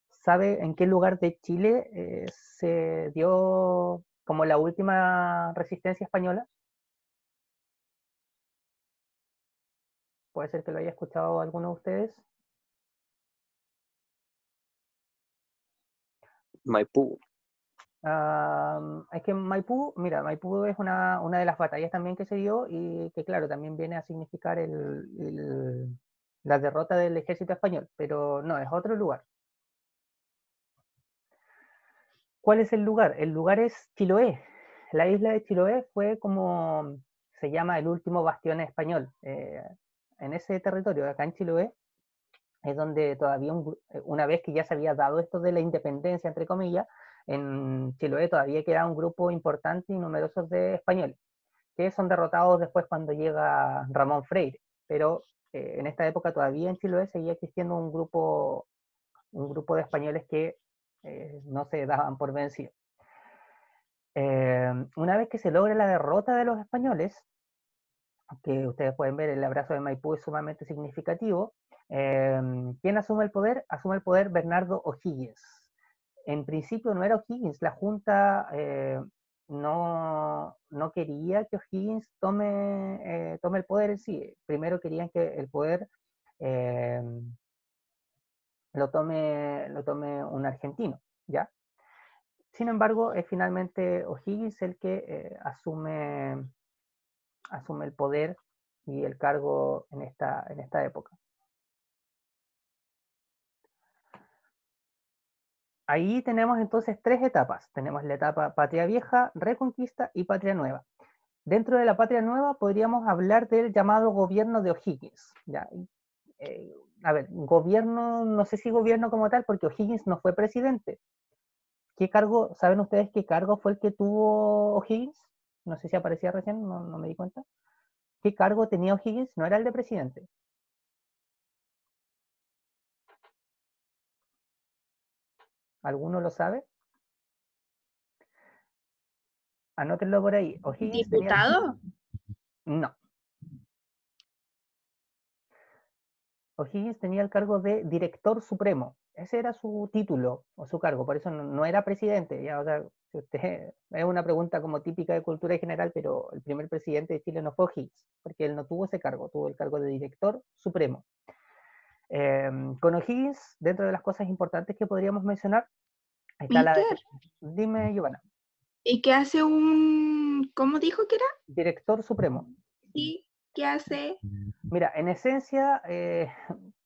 ¿Sabe en qué lugar de Chile se dio como la última resistencia española? Puede ser que lo haya escuchado alguno de ustedes. Maipú. Es que Maipú, mira, Maipú es una de las batallas también que se dio y que claro, también viene a significar la derrota del ejército español, pero no, es otro lugar. ¿Cuál es el lugar? El lugar es Chiloé. La isla de Chiloé fue como se llama el último bastión español. En ese territorio, acá en Chiloé, es donde todavía, una vez que ya se había dado esto de la independencia, entre comillas, en Chiloé todavía queda un grupo importante y numeroso de españoles, que son derrotados después cuando llega Ramón Freire. Pero en esta época todavía en Chiloé seguía existiendo un grupo de españoles que no se daban por vencidos. Una vez que se logra la derrota de los españoles, que ustedes pueden ver el abrazo de Maipú es sumamente significativo, ¿quién asume el poder? Asume el poder Bernardo O'Higgins. En principio no era O'Higgins, la Junta no quería que O'Higgins tome el poder en sí. Primero querían que el poder eh, lo tome un argentino, ¿ya? Sin embargo, es finalmente O'Higgins el que asume el poder y el cargo en esta época. Ahí tenemos entonces tres etapas. Tenemos la etapa Patria Vieja, Reconquista y Patria Nueva. Dentro de la Patria Nueva podríamos hablar del llamado gobierno de O'Higgins. ¿Ya? A ver, gobierno, no sé si gobierno como tal, porque O'Higgins no fue presidente. ¿Qué cargo, saben ustedes qué cargo fue el que tuvo O'Higgins? No sé si aparecía recién, no me di cuenta. ¿Qué cargo tenía O'Higgins? No era el de presidente. ¿Alguno lo sabe? Anótenlo por ahí. O'Higgins tenía... ¿Diputado? No. O'Higgins tenía el cargo de director supremo. Ese era su título o su cargo, por eso no era presidente. Ya, o sea, es una pregunta como típica de cultura en general, pero el primer presidente de Chile no fue O'Higgins, porque él no tuvo ese cargo, tuvo el cargo de director supremo. Con O'Higgins, dentro de las cosas importantes que podríamos mencionar, está la... Mister, Dime, Giovanna. ¿y qué hace un... ¿Cómo dijo que era? Director supremo. Sí, ¿qué hace? Mira, en esencia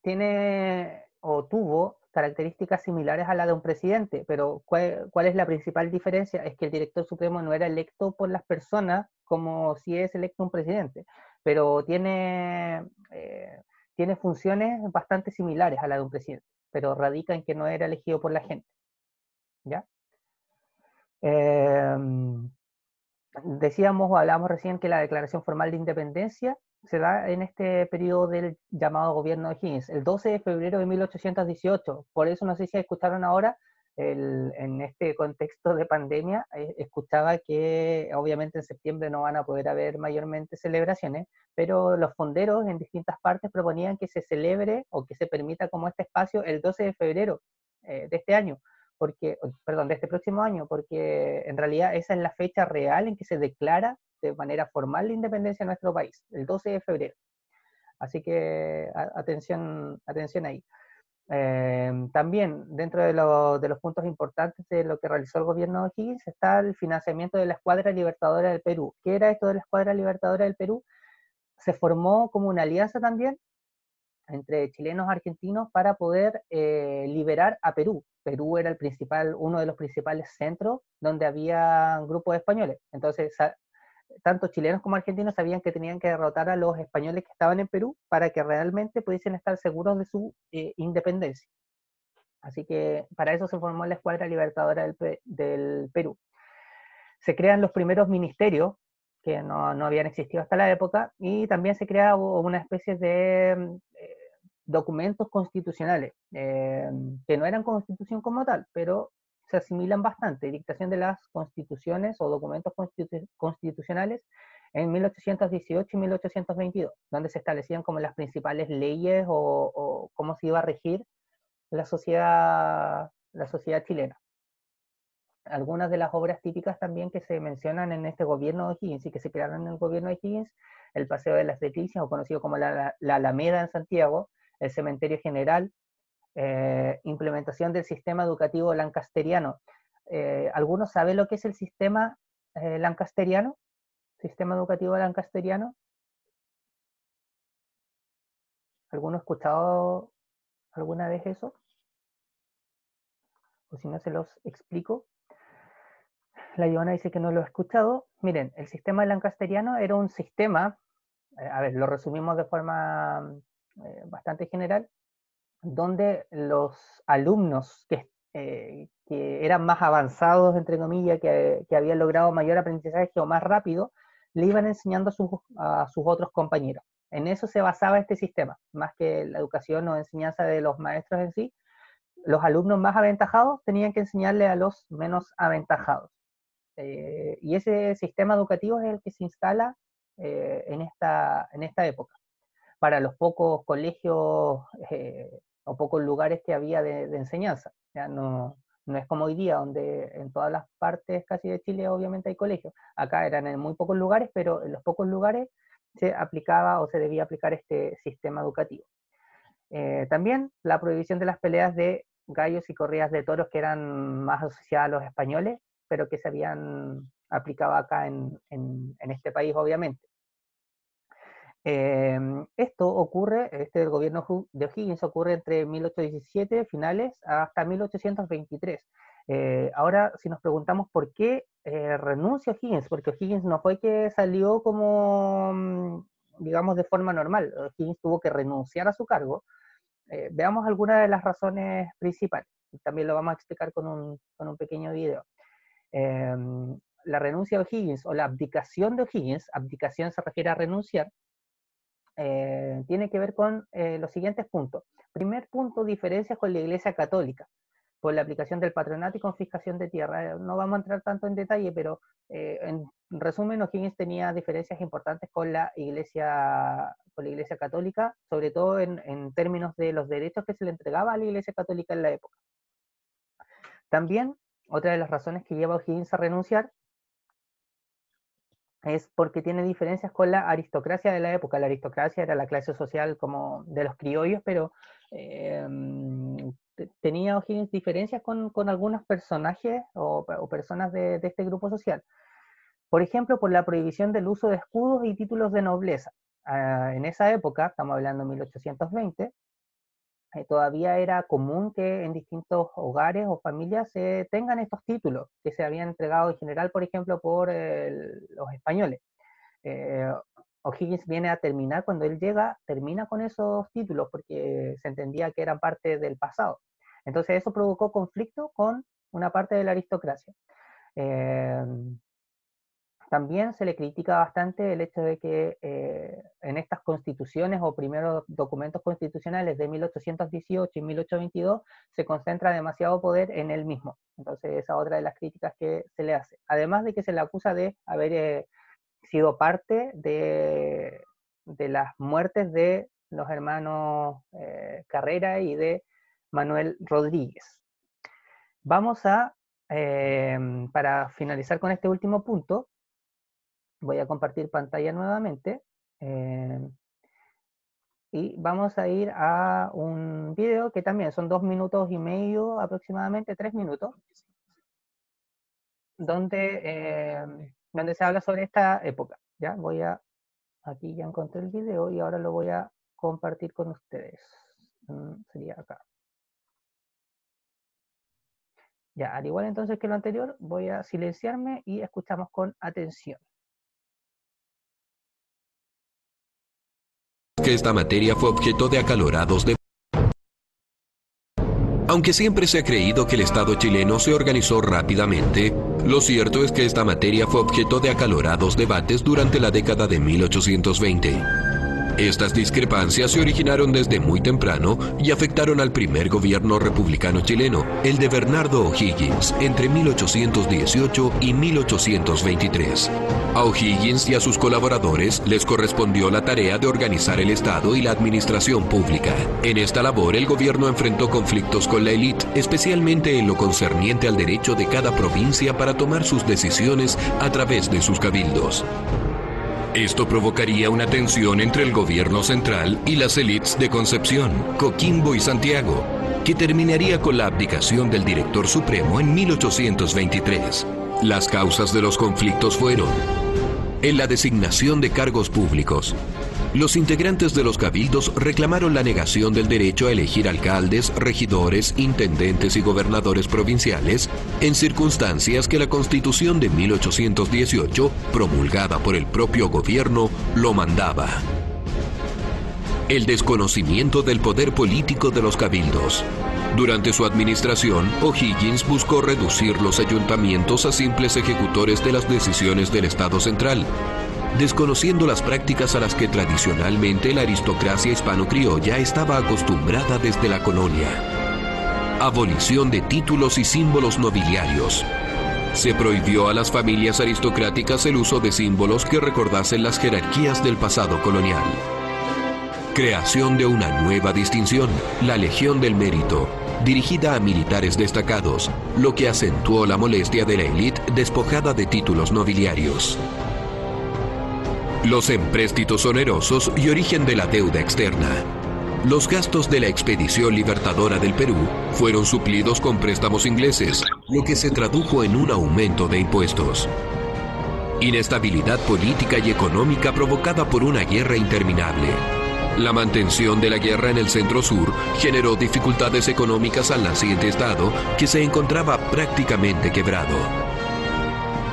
tiene o tuvo características similares a la de un presidente, pero ¿cuál es la principal diferencia? Es que el director supremo no era electo por las personas como si es electo un presidente, pero tiene funciones bastante similares a la de un presidente, pero radica en que no era elegido por la gente. ¿Ya? Decíamos o hablábamos recién que la declaración formal de independencia se da en este periodo del llamado gobierno de O'Higgins, el 12 de febrero de 1818. Por eso no sé si escucharon ahora, en este contexto de pandemia, escuchaba que obviamente en septiembre no van a poder haber mayormente celebraciones, pero los fonderos en distintas partes proponían que se celebre o que se permita como este espacio el 12 de febrero de este año, de este próximo año, porque en realidad esa es la fecha real en que se declara de manera formal la independencia de nuestro país, el 12 de febrero. Así que atención ahí. También dentro de los puntos importantes de lo que realizó el gobierno de O'Higgins está el financiamiento de la Escuadra Libertadora del Perú. ¿Qué era esto de la Escuadra Libertadora del Perú? Se formó como una alianza también entre chilenos y argentinos para poder liberar a Perú. Perú era uno de los principales centros donde había grupos españoles. Entonces, tanto chilenos como argentinos sabían que tenían que derrotar a los españoles que estaban en Perú para que realmente pudiesen estar seguros de su independencia. Así que para eso se formó la Escuadra Libertadora del Perú. Se crean los primeros ministerios, que no habían existido hasta la época, y también se crea una especie de documentos constitucionales, que no eran constitución como tal, pero se asimilan bastante. Dictación de las constituciones o documentos constitucionales en 1818 y 1822, donde se establecían como las principales leyes o cómo se iba a regir la sociedad chilena. Algunas de las obras típicas también que se mencionan en este gobierno de O'Higgins y que se crearon en el gobierno de O'Higgins: el Paseo de las Delicias, o conocido como la Alameda en Santiago, el Cementerio General, implementación del sistema educativo lancasteriano. ¿Alguno sabe lo que es el sistema lancasteriano? ¿Sistema educativo lancasteriano? ¿Alguno ha escuchado alguna vez eso? O si no, se los explico. La Ivana dice que no lo ha escuchado. Miren, el sistema lancasteriano era un sistema, a ver, lo resumimos de forma bastante general, donde los alumnos que eran más avanzados, entre comillas, que habían logrado mayor aprendizaje o más rápido, le iban enseñando a sus otros compañeros. En eso se basaba este sistema, más que la educación o enseñanza de los maestros en sí. Los alumnos más aventajados tenían que enseñarle a los menos aventajados. Y ese sistema educativo es el que se instala en esta época. Para los pocos colegios o pocos lugares que había de enseñanza. Ya no es como hoy día, donde en todas las partes casi de Chile obviamente hay colegios. Acá eran en muy pocos lugares, pero en los pocos lugares se aplicaba o se debía aplicar este sistema educativo. También la prohibición de las peleas de gallos y corridas de toros, que eran más asociadas a los españoles, pero que se habían aplicado acá en este país, obviamente. Esto ocurre, el gobierno de O'Higgins ocurre entre 1817, finales, hasta 1823. Ahora, si nos preguntamos por qué renuncia O'Higgins, porque O'Higgins no fue que salió como, digamos, de forma normal. O'Higgins tuvo que renunciar a su cargo. Veamos algunas de las razones principales. También lo vamos a explicar con un pequeño video. La renuncia de O'Higgins o la abdicación de O'Higgins, abdicación se refiere a renunciar, tiene que ver con los siguientes puntos. Primer punto, diferencias con la Iglesia Católica, por la aplicación del patronato y confiscación de tierra. No vamos a entrar tanto en detalle, pero en resumen, O'Higgins tenía diferencias importantes con la Iglesia Católica, sobre todo en términos de los derechos que se le entregaba a la Iglesia Católica en la época. También, otra de las razones que lleva a O'Higgins a renunciar es porque tiene diferencias con la aristocracia de la época. La aristocracia era la clase social como de los criollos, pero tenía O'Higgins diferencias con algunos personajes o personas de este grupo social. Por ejemplo, por la prohibición del uso de escudos y títulos de nobleza. En esa época, estamos hablando de 1820, todavía era común que en distintos hogares o familias se tengan estos títulos que se habían entregado en general, por ejemplo, por los españoles. O'Higgins viene a terminar, cuando él llega, termina con esos títulos porque se entendía que eran parte del pasado. Entonces eso provocó conflicto con una parte de la aristocracia. También se le critica bastante el hecho de que en estas constituciones o primeros documentos constitucionales de 1818 y 1822 se concentra demasiado poder en él mismo. Entonces esa es otra de las críticas que se le hace. Además de que se le acusa de haber sido parte de las muertes de los hermanos Carrera y de Manuel Rodríguez. Vamos a, para finalizar con este último punto, voy a compartir pantalla nuevamente y vamos a ir a un video que también son 2 minutos y medio, aproximadamente 3 minutos, donde se habla sobre esta época. ¿Ya? Aquí ya encontré el video y ahora lo voy a compartir con ustedes. Sería acá. Ya, al igual entonces que lo anterior, voy a silenciarme y escuchamos con atención. Que esta materia fue objeto de acalorados debates. Aunque siempre se ha creído que el Estado chileno se organizó rápidamente, lo cierto es que esta materia fue objeto de acalorados debates durante la década de 1820. Estas discrepancias se originaron desde muy temprano y afectaron al primer gobierno republicano chileno, el de Bernardo O'Higgins, entre 1818 y 1823. A O'Higgins y a sus colaboradores les correspondió la tarea de organizar el Estado y la administración pública. En esta labor, el gobierno enfrentó conflictos con la élite, especialmente en lo concerniente al derecho de cada provincia para tomar sus decisiones a través de sus cabildos. Esto provocaría una tensión entre el gobierno central y las élites de Concepción, Coquimbo y Santiago, que terminaría con la abdicación del director supremo en 1823. Las causas de los conflictos fueron: en la designación de cargos públicos, los integrantes de los cabildos reclamaron la negación del derecho a elegir alcaldes, regidores, intendentes y gobernadores provinciales en circunstancias que la Constitución de 1818, promulgada por el propio gobierno, lo mandaba. El desconocimiento del poder político de los cabildos. Durante su administración, O'Higgins buscó reducir los ayuntamientos a simples ejecutores de las decisiones del Estado central, desconociendo las prácticas a las que tradicionalmente la aristocracia hispano-criolla estaba acostumbrada desde la colonia. Abolición de títulos y símbolos nobiliarios. Se prohibió a las familias aristocráticas el uso de símbolos que recordasen las jerarquías del pasado colonial. Creación de una nueva distinción, la Legión del Mérito, dirigida a militares destacados, lo que acentuó la molestia de la élite despojada de títulos nobiliarios. Los empréstitos onerosos y origen de la deuda externa. Los gastos de la expedición libertadora del Perú fueron suplidos con préstamos ingleses, lo que se tradujo en un aumento de impuestos. Inestabilidad política y económica provocada por una guerra interminable. La mantención de la guerra en el centro-sur generó dificultades económicas al naciente Estado, que se encontraba prácticamente quebrado.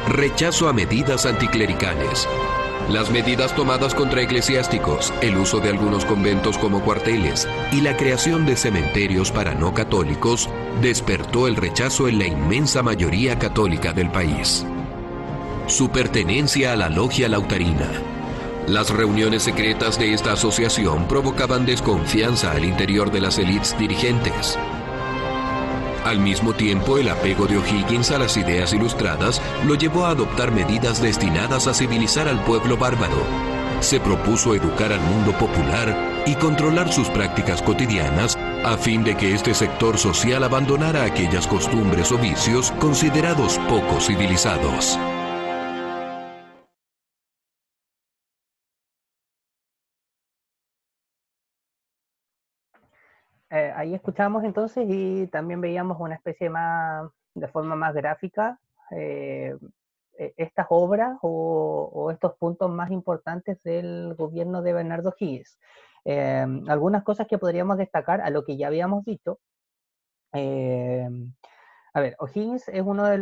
Rechazo a medidas anticlericales. Las medidas tomadas contra eclesiásticos, el uso de algunos conventos como cuarteles y la creación de cementerios para no católicos despertó el rechazo en la inmensa mayoría católica del país. Su pertenencia a la logia lautarina. Las reuniones secretas de esta asociación provocaban desconfianza al interior de las élites dirigentes. Al mismo tiempo, el apego de O'Higgins a las ideas ilustradas lo llevó a adoptar medidas destinadas a civilizar al pueblo bárbaro. Se propuso educar al mundo popular y controlar sus prácticas cotidianas a fin de que este sector social abandonara aquellas costumbres o vicios considerados poco civilizados. Ahí escuchamos entonces y también veíamos una especie de forma más gráfica, estas obras o estos puntos más importantes del gobierno de Bernardo O'Higgins. Algunas cosas que podríamos destacar a lo que ya habíamos dicho. A ver, O'Higgins es uno de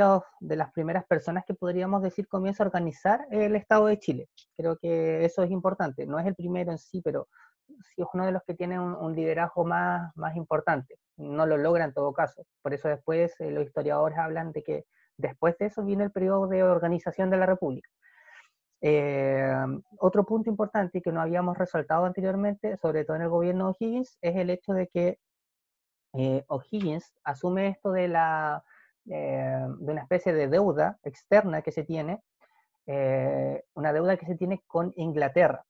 las primeras personas que podríamos decir comienza a organizar el Estado de Chile. Creo que eso es importante. No es el primero en sí, pero sí es uno de los que tiene un liderazgo más importante. No lo logra en todo caso. Por eso después los historiadores hablan de que después de eso viene el periodo de organización de la República. Otro punto importante que no habíamos resaltado anteriormente, sobre todo en el gobierno de O'Higgins, es el hecho de que O'Higgins asume esto de una especie de deuda externa que se tiene, una deuda que se tiene con Inglaterra.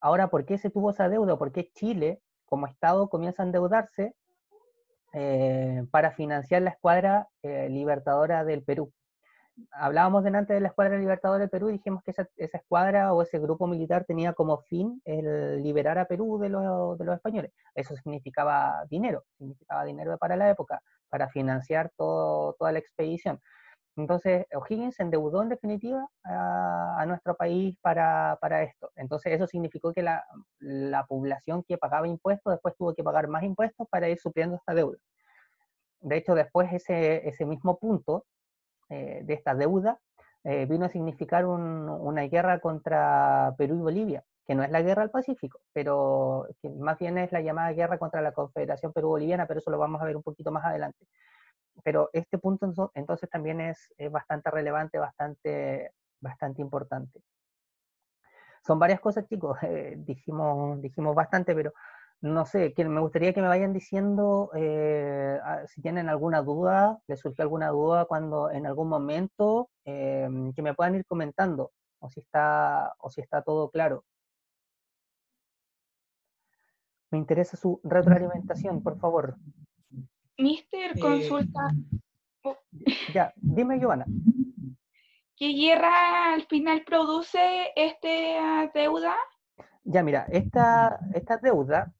Ahora, ¿por qué se tuvo esa deuda? ¿Por qué Chile, como Estado, comienza a endeudarse para financiar la escuadra libertadora del Perú? Hablábamos delante de la escuadra libertadora del Perú y dijimos que esa escuadra o ese grupo militar tenía como fin el liberar a Perú de los españoles. Eso significaba dinero para la época, para financiar toda la expedición. Entonces, O'Higgins se endeudó en definitiva a nuestro país para esto. Entonces, eso significó que la población que pagaba impuestos después tuvo que pagar más impuestos para ir supliendo esta deuda. De hecho, después ese mismo punto de esta deuda vino a significar una guerra contra Perú y Bolivia, que no es la guerra del Pacífico, pero que más bien es la llamada guerra contra la Confederación Perú-Boliviana, pero eso lo vamos a ver un poquito más adelante. Pero este punto entonces también es bastante relevante, bastante importante. son varias cosas, chicos. Dijimos bastante, pero no sé, me gustaría que me vayan diciendo si tienen alguna duda, les surgió alguna duda cuando en algún momento, que me puedan ir comentando, o si está todo claro. Me interesa su retroalimentación, por favor. Mister, consulta. Oh, Ya, dime, Giovanna. ¿Qué guerra al final produce esta deuda? Ya, mira, esta deuda,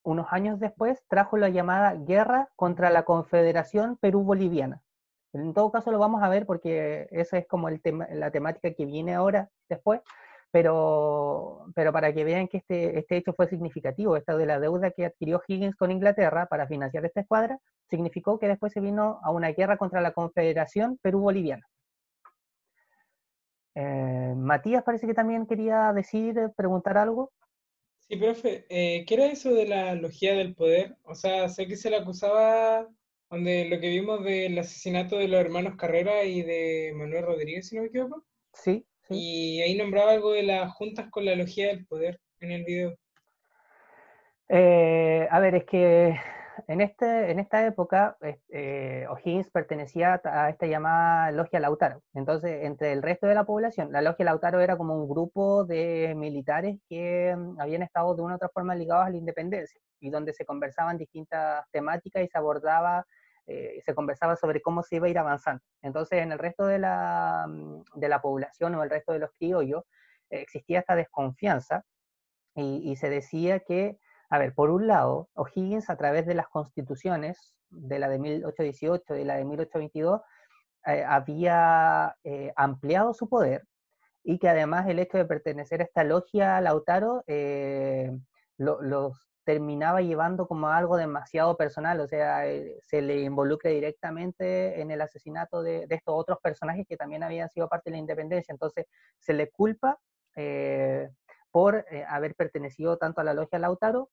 unos años después, trajo la llamada Guerra contra la Confederación Perú-Boliviana. En todo caso lo vamos a ver porque esa es como la temática que viene ahora, después, pero para que vean que este hecho fue significativo, esta de la deuda que adquirió Higgins con Inglaterra para financiar esta escuadra, significó que después se vino a una guerra contra la Confederación Perú-Boliviana. Matías parece que también quería preguntar algo. Sí, profe, ¿qué era eso de la logía del poder? O sea, sé que se le acusaba, donde lo que vimos del asesinato de los hermanos Carrera y de Manuel Rodríguez, si no me equivoco, Sí, sí. y ahí nombraba algo de las juntas con la logía del poder en el video. A ver, es que en esta época O'Higgins pertenecía a esta llamada Logia Lautaro. Entonces, entre el resto de la población, la Logia Lautaro era como un grupo de militares que habían estado de una u otra forma ligados a la independencia y donde se conversaban distintas temáticas y se conversaba sobre cómo se iba a ir avanzando. Entonces, en el resto de la población o el resto de los criollos existía esta desconfianza y se decía que, a ver, por un lado, O'Higgins a través de las constituciones, de la de 1818 y la de 1822, había ampliado su poder y que además el hecho de pertenecer a esta logia Lautaro los terminaba llevando como algo demasiado personal, o sea, se le involucra directamente en el asesinato de estos otros personajes que también habían sido parte de la independencia, entonces se le culpa por haber pertenecido tanto a la logia Lautaro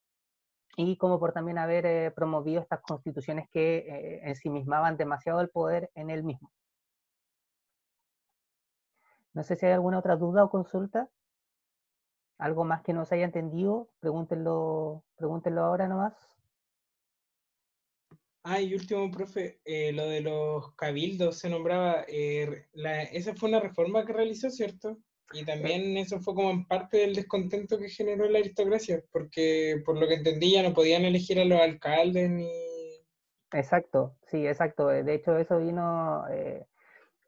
y como por también haber promovido estas constituciones que ensimismaban demasiado el poder en él mismo. No sé si hay alguna otra duda o consulta. ¿Algo más que no se haya entendido? Pregúntenlo ahora nomás. Ah, y último, profe, lo de los cabildos se nombraba, esa fue una reforma que realizó, ¿cierto? Y también eso fue como en parte del descontento que generó la aristocracia, porque por lo que entendí ya no podían elegir a los alcaldes ni... Exacto, sí, exacto. De hecho, eso vino,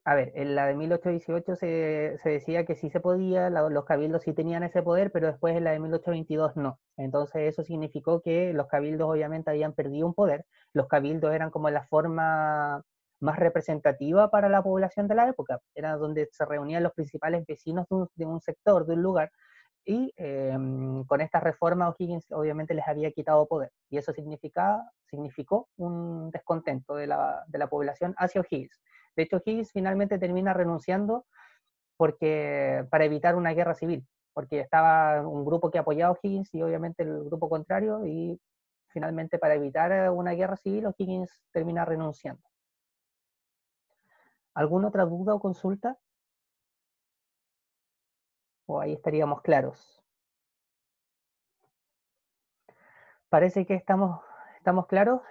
a ver, en la de 1818 se decía que sí se podía, los cabildos sí tenían ese poder, pero después en la de 1822 no. Entonces eso significó que los cabildos obviamente habían perdido un poder. Los cabildos eran como la forma más representativa para la población de la época. Era donde se reunían los principales vecinos de un sector, de un lugar, y con esta reforma O'Higgins obviamente les había quitado poder, y eso significó un descontento de la población hacia O'Higgins. De hecho, O'Higgins finalmente termina renunciando para evitar una guerra civil, porque estaba un grupo que apoyaba a O'Higgins y obviamente el grupo contrario, y finalmente para evitar una guerra civil O'Higgins termina renunciando. ¿Alguna otra duda o consulta? ¿O ahí estaríamos claros? Parece que estamos claros.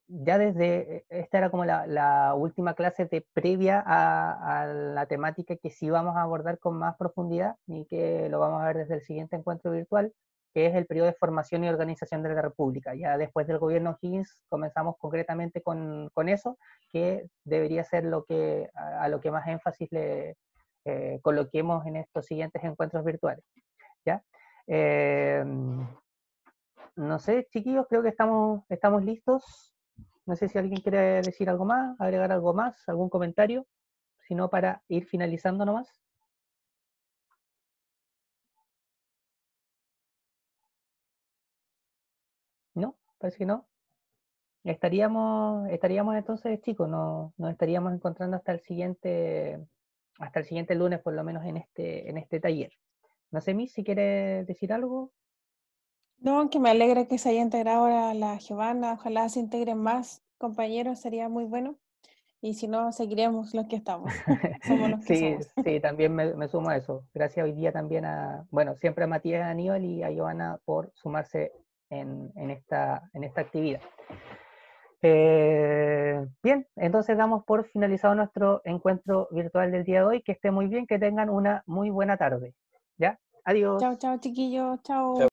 Ya esta era como la última clase previa a la temática que sí vamos a abordar con más profundidad y que lo vamos a ver desde el siguiente encuentro virtual, que es el periodo de formación y organización de la República. Ya después del gobierno Higgins comenzamos concretamente con eso, que debería ser a lo que más énfasis le coloquemos en estos siguientes encuentros virtuales. ¿Ya? No sé, chiquillos, creo que estamos listos. No sé si alguien quiere decir algo más, agregar algo más, algún comentario, si no para ir finalizando nomás. ¿No? Parece que no. Estaríamos entonces, chicos, nos estaríamos encontrando hasta el siguiente lunes, por lo menos en este taller. No sé, Miss, si quiere decir algo. No, que me alegra que se haya integrado ahora la Giovanna, ojalá se integren más compañeros, sería muy bueno. Y si no, seguiremos los que estamos. Somos los que Sí, somos. sí, también me sumo a eso. Gracias hoy día también bueno, siempre a Matías, a Aníbal y a Joana por sumarse en esta actividad. Bien, entonces damos por finalizado nuestro encuentro virtual del día de hoy. Que esté muy bien, que tengan una muy buena tarde. ¿Ya? Adiós. Chao, chao, chiquillos. Chao. Chao.